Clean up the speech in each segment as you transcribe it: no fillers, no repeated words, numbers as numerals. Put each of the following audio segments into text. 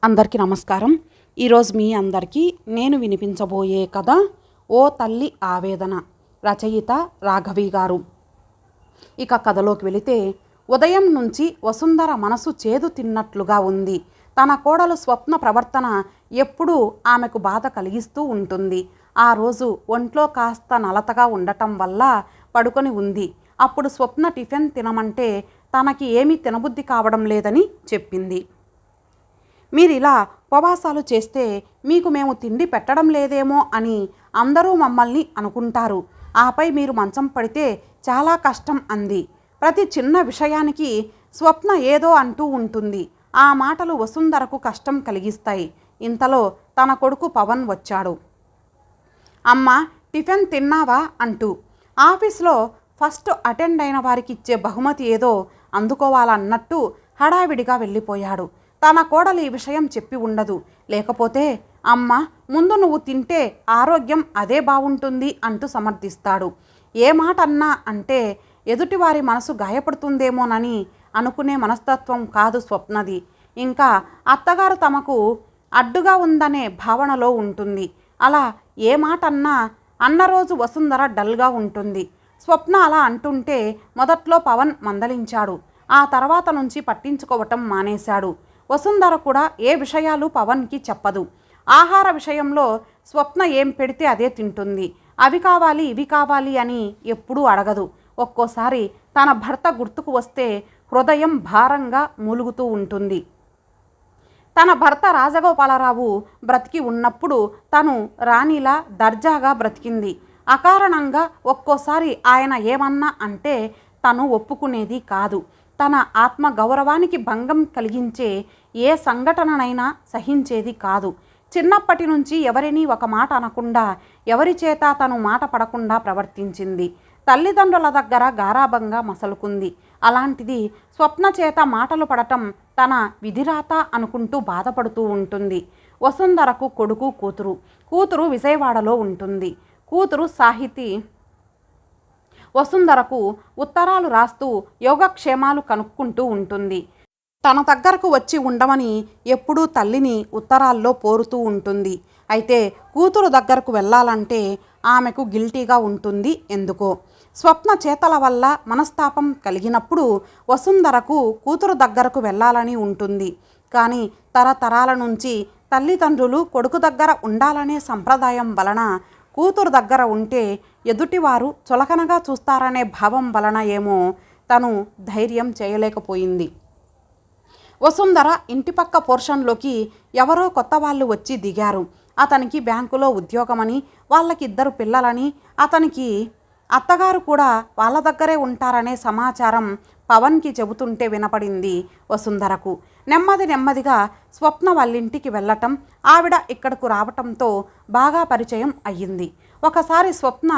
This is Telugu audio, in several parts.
అందరికీ నమస్కారం. ఈరోజు మీ అందరికీ నేను వినిపించబోయే కథ ఓ తల్లి ఆవేదన. రచయిత రాఘవి గారు. ఇక కథలోకి వెళితే, ఉదయం నుంచి వసుంధర మనసు చేదు తిన్నట్లుగా ఉంది. తన కోడలు స్వప్న ప్రవర్తన ఎప్పుడూ ఆమెకు బాధ కలిగిస్తూ ఉంటుంది. ఆ రోజు ఒంట్లో కాస్త నలతగా ఉండటం వల్ల పడుకొని ఉంది. అప్పుడు స్వప్న టిఫిన్ తినమంటే తనకి ఏమీ తినబుద్ధి కావడం లేదని చెప్పింది. మీరిలా ఉపవాసాలు చేస్తే మీకు మేము తిండి పెట్టడం లేదేమో అని అందరూ మమ్మల్ని అనుకుంటారు. ఆపై మీరు మంచం పడితే చాలా కష్టం అంది. ప్రతి చిన్న విషయానికి స్వప్న ఏదో అంటూ ఉంటుంది. ఆ మాటలు వసుంధరకు కష్టం కలిగిస్తాయి. ఇంతలో తన కొడుకు పవన్ వచ్చాడు. అమ్మ, టిఫిన్ తిన్నావా అంటూ. ఆఫీస్లో ఫస్ట్ అటెండ్ అయిన వారికి ఇచ్చే బహుమతి ఏదో అందుకోవాలన్నట్టు హడావిడిగా వెళ్ళిపోయాడు. తన కోడలు ఈ విషయం చెప్పి ఉండదు. లేకపోతే అమ్మ, ముందు నువ్వు తింటే ఆరోగ్యం అదే బాగుంటుంది అంటూ సమర్థిస్తాడు. ఏ మాట అన్నా అంటే ఎదుటివారి మనసు గాయపడుతుందేమోనని అనుకునే మనస్తత్వం కాదు స్వప్నది. ఇంకా అత్తగారు తమకు అడ్డుగా ఉందనే భావనలో ఉంటుంది. అలా ఏ మాట అన్న రోజు వసుంధర డల్గా ఉంటుంది. స్వప్న అలా అంటుంటే మొదట్లో పవన్ మందలించాడు. ఆ తర్వాత నుంచి పట్టించుకోవటం మానేశాడు. వసుంధర కూడా ఏ విషయాలు పవన్కి చెప్పదు. ఆహార విషయంలో స్వప్న ఏం పెడితే అదే తింటుంది. అవి కావాలి ఇవి కావాలి అని ఎప్పుడూ అడగదు. ఒక్కోసారి తన భర్త గుర్తుకు వస్తే హృదయం భారంగా మూలుగుతూ ఉంటుంది. తన భర్త రాజగోపాలరావు బ్రతికి ఉన్నప్పుడు తను రాణిలా దర్జాగా బ్రతికింది. అకారణంగా ఒక్కోసారి ఆయన ఏమన్నా అంటే తను ఒప్పుకునేది కాదు. తన ఆత్మ గౌరవానికి భంగం కలిగించే ఏ సంఘటననైనా సహించేది కాదు. చిన్నప్పటి నుంచి ఎవరినీ ఒక మాట అనకుండా, ఎవరి చేత తను మాట పడకుండా ప్రవర్తించింది. తల్లిదండ్రుల దగ్గర గారాబంగా మసలుకుంది. అలాంటిది స్వప్న చేత మాటలు పడటం తన విధిరాత అనుకుంటూ బాధపడుతూ ఉంటుంది. వసుంధరకు కొడుకు, కూతురు విజయవాడలో ఉంటుంది. కూతురు సాహితి వసుంధరకు ఉత్తరాలు రాస్తూ యోగక్షేమాలు కనుక్కుంటూ ఉంటుంది. తన దగ్గరకు వచ్చి ఉండమని ఎప్పుడూ తల్లిని ఉత్తరాల్లో పోరుతూ ఉంటుంది. అయితే కూతురు దగ్గరకు వెళ్ళాలంటే ఆమెకు గిల్టీగా ఉంటుంది. ఎందుకో స్వప్న చేతల వల్ల మనస్తాపం కలిగినప్పుడు వసుంధరకు కూతురు దగ్గరకు వెళ్ళాలని ఉంటుంది. కానీ తరతరాల నుంచి తల్లిదండ్రులు కొడుకు దగ్గర ఉండాలనే సంప్రదాయం వలన కూతురు దగ్గర ఉంటే ఎదుటివారు చులకనగా చూస్తారనే భావం వలన ఏమో తను ధైర్యం చేయలేకపోయింది. వసుంధర ఇంటిపక్క పోర్షన్లోకి ఎవరో కొత్త వాళ్ళు వచ్చి దిగారు. అతనికి బ్యాంకులో ఉద్యోగమని, వాళ్ళకిద్దరు పిల్లలని, అతనికి అత్తగారు కూడా వాళ్ళ దగ్గరే ఉంటారనే సమాచారం పవన్కి చెబుతుంటే వినపడింది వసుంధరకు. నెమ్మదిగా స్వప్న వాళ్ళింటికి వెళ్ళటం, ఆవిడ ఇక్కడకు రావటంతో బాగా పరిచయం అయ్యింది. ఒకసారి స్వప్న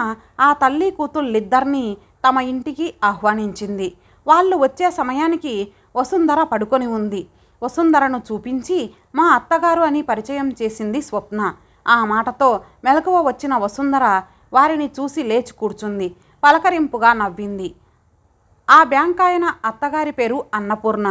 ఆ తల్లి కూతుళ్ళిద్దరినీ తమ ఇంటికి ఆహ్వానించింది. వాళ్ళు వచ్చే సమయానికి వసుంధర పడుకొని ఉంది. వసుంధరను చూపించి మా అత్తగారు అని పరిచయం చేసింది స్వప్న. ఆ మాటతో మెలకువ వచ్చిన వసుంధర వారిని చూసి లేచి కూర్చుంది. పలకరింపుగా నవ్వింది. ఆ బ్యాంకాయన అత్తగారి పేరు అన్నపూర్ణ.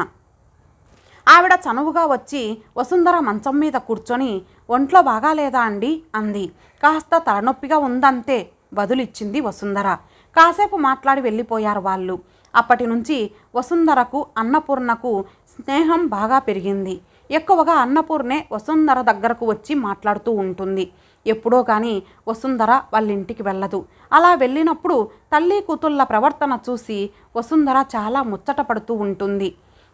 ఆవిడ చనువుగా వచ్చి వసుంధర మంచం మీద కూర్చొని ఒంట్లో బాగాలేదా అండి అంది. కాస్త తలనొప్పిగా ఉందంతే బదులిచ్చింది వసుంధర. కాసేపు మాట్లాడి వెళ్ళిపోయారు వాళ్ళు. అప్పటి నుంచి వసుంధరకు అన్నపూర్ణకు స్నేహం బాగా పెరిగింది. ఎక్కువగా అన్నపూర్ణే వసుంధర దగ్గరకు వచ్చి మాట్లాడుతూ ఉంటుంది. ఎప్పుడో కానీ వసుంధర వాళ్ళింటికి వెళ్ళదు. అలా వెళ్ళినప్పుడు తల్లి కూతుళ్ళ ప్రవర్తన చూసి వసుంధర చాలా ముచ్చట పడుతూ ఉంటుంది.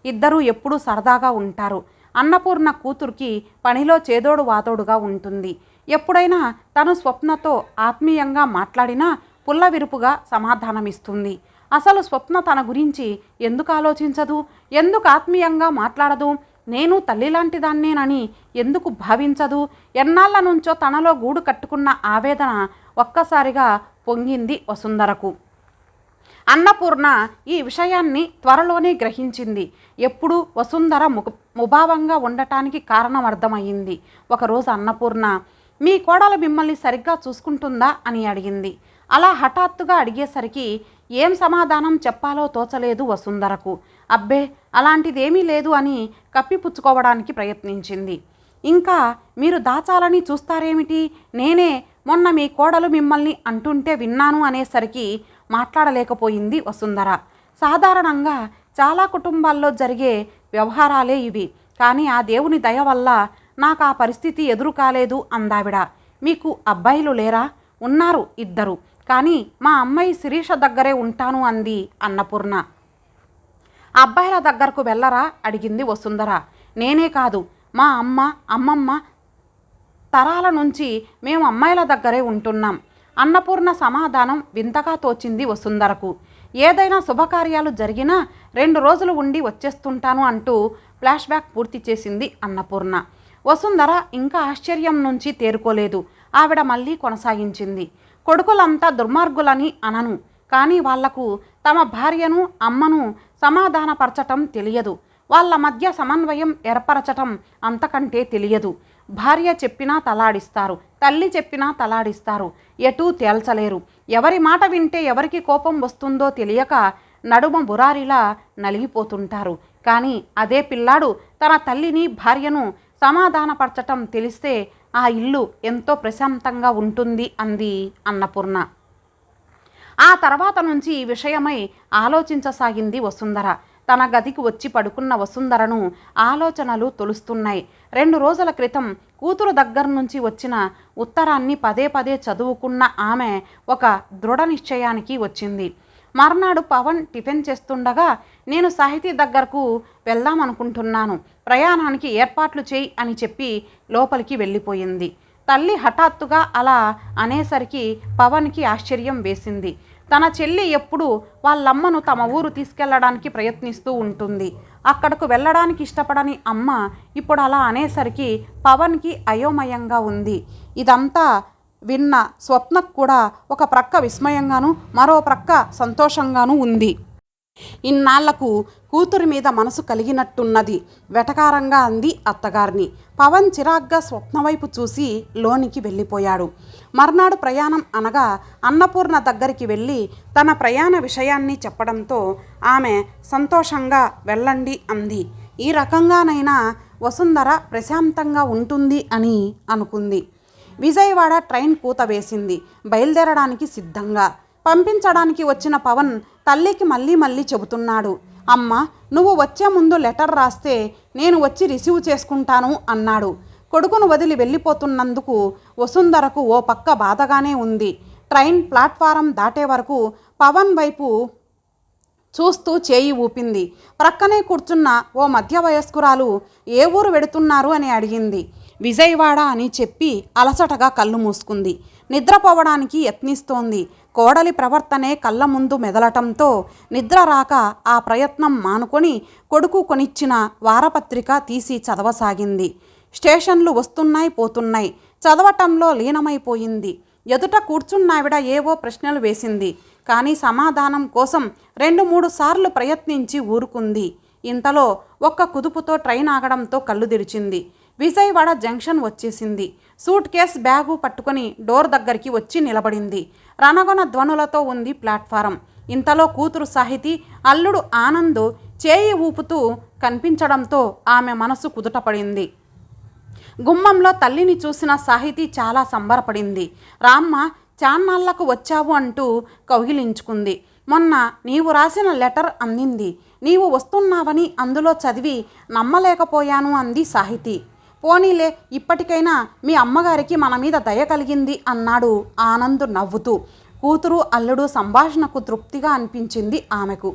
ఇద్దరూ ఎప్పుడూ సరదాగా ఉంటారు. అన్నపూర్ణ కూతురికి పనిలో చేదోడు వాదోడుగా ఉంటుంది. ఎప్పుడైనా తను స్వప్నతో ఆత్మీయంగా మాట్లాడినా పుల్లవిరుపుగా సమాధానమిస్తుంది. అసలు స్వప్న తన గురించి ఎందుకు ఆలోచించదు, ఎందుకు ఆత్మీయంగా మాట్లాడదు, నేను తల్లిలాంటి దాన్నేనని ఎందుకు భావించదు? ఎన్నాళ్ళ నుంచో తనలో గూడు కట్టుకున్న ఆవేదన ఒక్కసారిగా పొంగింది వసుంధరకు. అన్నపూర్ణ ఈ విషయాన్ని త్వరలోనే గ్రహించింది. ఎప్పుడు వసుంధర ముభావంగా ఉండటానికి కారణం అర్థమయ్యింది. ఒకరోజు అన్నపూర్ణ, మీ కోడలు మిమ్మల్ని సరిగ్గా చూసుకుంటుందా అని అడిగింది. అలా హఠాత్తుగా అడిగేసరికి ఏం సమాధానం చెప్పాలో తోచలేదు వసుంధరకు. అబ్బే అలాంటిదేమీ లేదు అని కప్పిపుచ్చుకోవడానికి ప్రయత్నించింది. ఇంకా మీరు దాచాలని చూస్తారేమిటి? నేనే మొన్న మీ కోడలు మిమ్మల్ని అంటుంటే విన్నాను అనేసరికి మాట్లాడలేకపోయింది వసుంధర. సాధారణంగా చాలా కుటుంబాల్లో జరిగే వ్యవహారాలే ఇవి. కానీ ఆ దేవుని దయ వల్ల నాకు ఆ పరిస్థితి ఎదురు కాలేదు అందావిడ. మీకు అబ్బాయిలు లేరా? ఉన్నారు, 2. కానీ మా అమ్మాయి శిరీష దగ్గరే ఉంటాను అంది అన్నపూర్ణ. అబ్బాయిల దగ్గరకు వెళ్ళరా అడిగింది వసుంధర. నేనే కాదు, మా అమ్మమ్మ తరాల నుంచి మేము అమ్మాయిల దగ్గరే ఉంటున్నాం. అన్నపూర్ణ సమాధానం వింతగా తోచింది వసుంధరకు. ఏదైనా శుభకార్యాలు జరిగినా 2 రోజులు ఉండి వచ్చేస్తుంటాను అంటూ ఫ్లాష్ బ్యాక్ పూర్తి చేసింది అన్నపూర్ణ. వసుంధర ఇంకా ఆశ్చర్యం నుంచి తేరుకోలేదు. ఆవిడ మళ్ళీ కొనసాగించింది. కొడుకులంతా దుర్మార్గులని అనను, కానీ వాళ్లకు తమ భార్యను అమ్మను సమాధానపరచటం తెలియదు. వాళ్ళ మధ్య సమన్వయం ఏర్పరచటం అంతకంటే తెలియదు. భార్య చెప్పినా తలాడిస్తారు, తల్లి చెప్పినా తలాడిస్తారు, ఎటూ తేల్చలేరు. ఎవరి మాట వింటే ఎవరికి కోపం వస్తుందో తెలియక నడుమ బురారిలా నలిగిపోతుంటారు. కానీ అదే పిల్లాడు తన తల్లిని భార్యను సమాధానపరచటం తెలిస్తే ఆ ఇల్లు ఎంతో ప్రశాంతంగా ఉంటుంది అంది అన్నపూర్ణ. ఆ తర్వాత నుంచి ఈ విషయమై ఆలోచించసాగింది వసుంధర. తన గదికి వచ్చి పడుకున్న వసుంధరను ఆలోచనలు తొలుస్తున్నాయి. 2 రోజుల క్రితం కూతురు దగ్గర నుంచి వచ్చిన ఉత్తరాన్ని పదే పదే చదువుకున్న ఆమె ఒక దృఢ నిశ్చయానికి వచ్చింది. మర్నాడు పవన్ టిఫిన్ చేస్తుండగా, నేను సాహితీ దగ్గరకు వెళ్దామనుకుంటున్నాను, ప్రయాణానికి ఏర్పాట్లు చేయి అని చెప్పి లోపలికి వెళ్ళిపోయింది. తల్లి హఠాత్తుగా అలా అనేసరికి పవన్కి ఆశ్చర్యం వేసింది. తన చెల్లి ఎప్పుడు వాళ్ళమ్మను తమ ఊరు తీసుకెళ్లడానికి ప్రయత్నిస్తూ ఉంటుంది. అక్కడకు వెళ్ళడానికి ఇష్టపడని అమ్మ ఇప్పుడు అలా అనేసరికి పవన్కి అయోమయంగా ఉంది. ఇదంతా విన్న స్వప్నకు కూడా ఒక ప్రక్క విస్మయంగాను మరో ప్రక్క సంతోషంగానూ ఉంది. ఇన్నాళ్లకు కూతురి మీద మనసు కలిగినట్టున్నది. వెటకారంగా అంది అత్తగారిని. పవన్ చిరాగ్గా స్వప్న వైపు చూసి లోనికి వెళ్ళిపోయాడు. మర్నాడు ప్రయాణం అనగా అన్నపూర్ణ దగ్గరికి వెళ్ళి తన ప్రయాణ విషయాన్ని చెప్పడంతో ఆమె సంతోషంగా వెళ్ళండి అంది. ఈ రకంగానైనా వసుంధర ప్రశాంతంగా ఉంటుంది అని అనుకుంది. విజయవాడ ట్రైన్ కూత వేసింది. బయలుదేరడానికి సిద్ధంగా పంపించడానికి వచ్చిన పవన్ తల్లికి మళ్ళీ చెబుతున్నాడు. అమ్మ, నువ్వు వచ్చే ముందు లెటర్ రాస్తే నేను వచ్చి రిసీవ్ చేసుకుంటాను అన్నాడు. కొడుకును వదిలి వెళ్ళిపోతున్నందుకు వసుంధరకు ఓ పక్క బాధగానే ఉంది. ట్రైన్ ప్లాట్ఫారం దాటే వరకు పవన్ వైపు చూస్తూ చేయి ఊపింది. ప్రక్కనే కూర్చున్న ఓ మధ్య వయస్కురాలు ఏ ఊరు వెడుతున్నారు అని అడిగింది. విజయవాడ అని చెప్పి అలసటగా కళ్ళు మూసుకుంది. నిద్రపోవడానికి యత్నిస్తోంది. కోడలి ప్రవర్తనే కళ్ళ ముందు మెదలటంతో నిద్ర రాక ఆ ప్రయత్నం మానుకొని కొడుకు కొనిచ్చిన వారపత్రిక తీసి చదవసాగింది. స్టేషన్లు వస్తున్నాయి పోతున్నాయి. చదవటంలో లీనమైపోయింది. ఎదుట కూర్చున్నావిడ ఏవో ప్రశ్నలు వేసింది. కానీ సమాధానం కోసం 2-3 సార్లు ప్రయత్నించి ఊరుకుంది. ఇంతలో ఒక్క కుదుపుతో ట్రైన్ ఆగడంతో కళ్ళు తెరిచింది. విజయవాడ జంక్షన్ వచ్చేసింది. సూట్ కేస్ బ్యాగు పట్టుకొని డోర్ దగ్గరికి వచ్చి నిలబడింది. రణగొన ధ్వనులతో ఉంది ప్లాట్ఫారం. ఇంతలో కూతురు సాహితి, అల్లుడు ఆనంద్ చేయి ఊపుతూ కనిపించడంతో ఆమె మనసు కుదుటపడింది. గుమ్మంలో తల్లిని చూసిన సాహితి చాలా సంబరపడింది. రామ్మ, చాన్నాళ్లకు వచ్చావు అంటూ కౌగిలించుకుంది. మొన్న నీవు రాసిన లెటర్ అందింది. నీవు వస్తున్నావని అందులో చదివి నమ్మలేకపోయాను అంది సాహితి. పోనీలే, ఇప్పటికైనా మీ అమ్మగారికి మన మీద దయ కలిగింది అన్నాడు ఆనంద్ నవ్వుతూ. కూతురు అల్లుడు సంభాషణకు తృప్తిగా అనిపించింది ఆమెకు.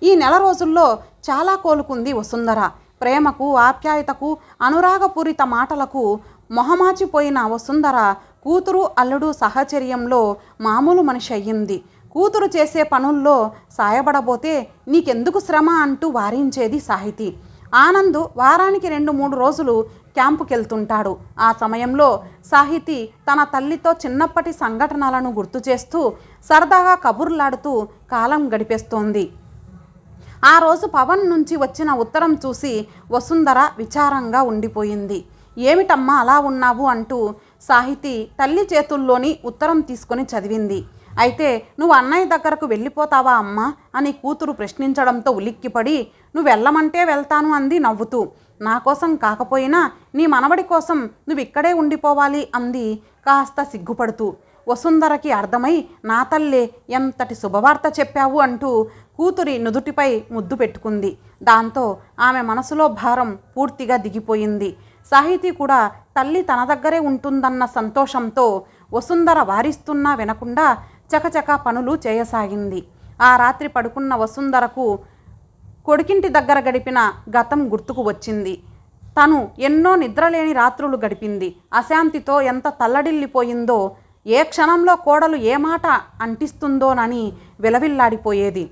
ఈ నెల రోజుల్లో చాలా కోలుకుంది వసుంధర. ప్రేమకు, ఆప్యాయతకు, అనురాగపూరిత మాటలకు మొహమాచిపోయిన వసుంధర కూతురు అల్లుడు సహచర్యంలో మామూలు మనిషి అయ్యింది. కూతురు చేసే పనుల్లో సాయపడబోతే నీకెందుకు శ్రమ అంటూ వారించేది సాహితి. ఆనంద్ వారానికి 2-3 రోజులు క్యాంపుకెళ్తుంటాడు. ఆ సమయంలో సాహితి తన తల్లితో చిన్నప్పటి సంఘటనలను గుర్తు చేస్తూ సరదాగా కబుర్లాడుతూ కాలం గడిపేస్తోంది. ఆ రోజు పవన్ నుంచి వచ్చిన ఉత్తరం చూసి వసుంధర విచారంగా ఉండిపోయింది. ఏమిటమ్మా అలా ఉన్నావు అంటూ సాహితి తల్లి చేతుల్లోని ఉత్తరం తీసుకొని చదివింది. అయితే నువ్వు అన్నయ్య దగ్గరకు వెళ్ళిపోతావా అమ్మా అని కూతురు ప్రశ్నించడంతో ఉలిక్కిపడి నువ్వు వెళ్ళమంటే వెళ్తాను అంది నవ్వుతూ. నా కోసం కాకపోయినా నీ మనవడి కోసం నువ్వు ఇక్కడే ఉండిపోవాలి అంది కాస్త సిగ్గుపడుతూ. వసుంధరకి అర్థమై, నా తల్లే ఎంతటి శుభవార్త చెప్పావు అంటూ కూతురి నుదుటిపై ముద్దు పెట్టుకుంది. దాంతో ఆమె మనసులో భారం పూర్తిగా దిగిపోయింది. సాహితీ కూడా తల్లి తన దగ్గరే ఉంటుందన్న సంతోషంతో వసుంధర వారిస్తున్నా వినకుండా చకచకా పనులు చేయసాగింది. ఆ రాత్రి పడుకున్న వసుంధరకు కొడుకింటి దగ్గర గడిపిన గతం గుర్తుకు వచ్చింది. తను ఎన్నో నిద్రలేని రాత్రులు గడిపింది. అశాంతితో ఎంత తల్లడిల్లిపోయిందో, ఏ క్షణంలో కోడలు ఏ మాట అంటిస్తుందోనని విలవిల్లాడిపోయేది.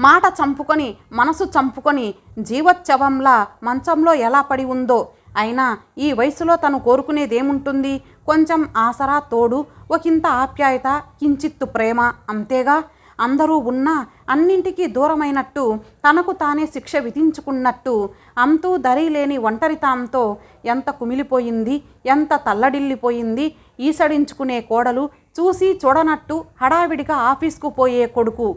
మాట చంపుకొని మనసు చంపుకొని జీవోత్సవంలా మంచంలో ఎలా పడి ఉందో. అయినా ఈ వయసులో తను కోరుకునేదేముంటుంది? కొంచెం ఆసరా, తోడు, ఒకంత ఆప్యాయత, కించిత్తు ప్రేమ, అంతేగా. అందరూ ఉన్నా అన్నింటికీ దూరమైనట్టు, తనకు తానే శిక్ష విధించుకున్నట్టు, అంతూ దరి లేని ఒంటరితనంతో ఎంత కుమిలిపోయింది, ఎంత తల్లడిల్లిపోయింది. ఈసడించుకునే కోడలు, చూసి చూడనట్టు హడావిడిగా ఆఫీస్కు పోయే కొడుకు,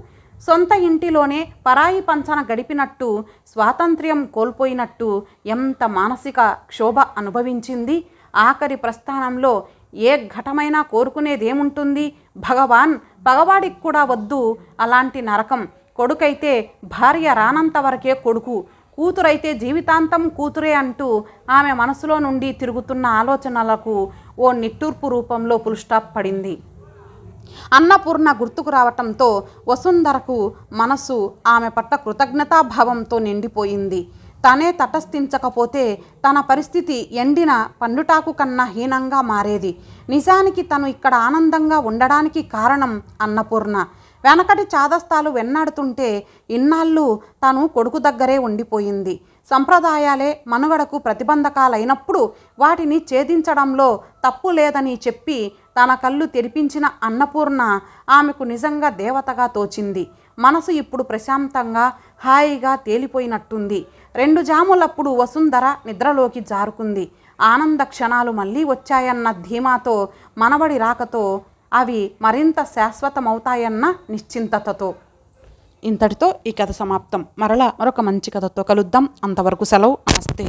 సొంత ఇంటిలోనే పరాయి పంచన గడిపినట్టు, స్వాతంత్ర్యం కోల్పోయినట్టు ఎంత మానసిక క్షోభ అనుభవించింది. ఆఖరి ప్రస్థానంలో ఏ ఘటమైనా కోరుకునేదేముంటుంది? భగవాన్, పగవాడికి కూడా వద్దు అలాంటి నరకం. కొడుకైతే భార్య రానంత వరకే కొడుకు, కూతురైతే జీవితాంతం కూతురే అంటూ ఆమె మనసులో నుండి తిరుగుతున్న ఆలోచనలకు ఓ నిట్టూర్పు రూపంలో ఫుల్స్టాప్ పడింది. అన్నపూర్ణ గుర్తుకు రావటంతో వసుంధరకు మనసు ఆమె పట్ల కృతజ్ఞతాభావంతో నిండిపోయింది. తనే తటస్థించకపోతే తన పరిస్థితి ఎండిన పండుటాకు కన్నా హీనంగా మారేది. నిజానికి తను ఇక్కడ ఆనందంగా ఉండడానికి కారణం అన్నపూర్ణ. వెనకటి చాదస్తాలు వెన్నాడుతుంటే ఇన్నాళ్ళు తను కొడుకు దగ్గరే ఉండిపోయింది. సంప్రదాయాలే మనుగడకు ప్రతిబంధకాలైనప్పుడు వాటిని ఛేదించడంలో తప్పు లేదని చెప్పి తన కళ్ళు తెరిపించిన అన్నపూర్ణ ఆమెకు నిజంగా దేవతగా తోచింది. మనసు ఇప్పుడు ప్రశాంతంగా, హాయిగా తేలిపోయినట్టుంది. 2 జాములప్పుడు వసుంధర నిద్రలోకి జారుకుంది. ఆనంద క్షణాలు మళ్ళీ వచ్చాయన్న ధీమాతో, మనవడి రాకతో అవి మరింత శాశ్వతమవుతాయన్న నిశ్చింతతతో. ఇంతటితో ఈ కథ సమాప్తం. మరలా మరొక మంచి కథతో కలుద్దాం. అంతవరకు సెలవు. నమస్తే.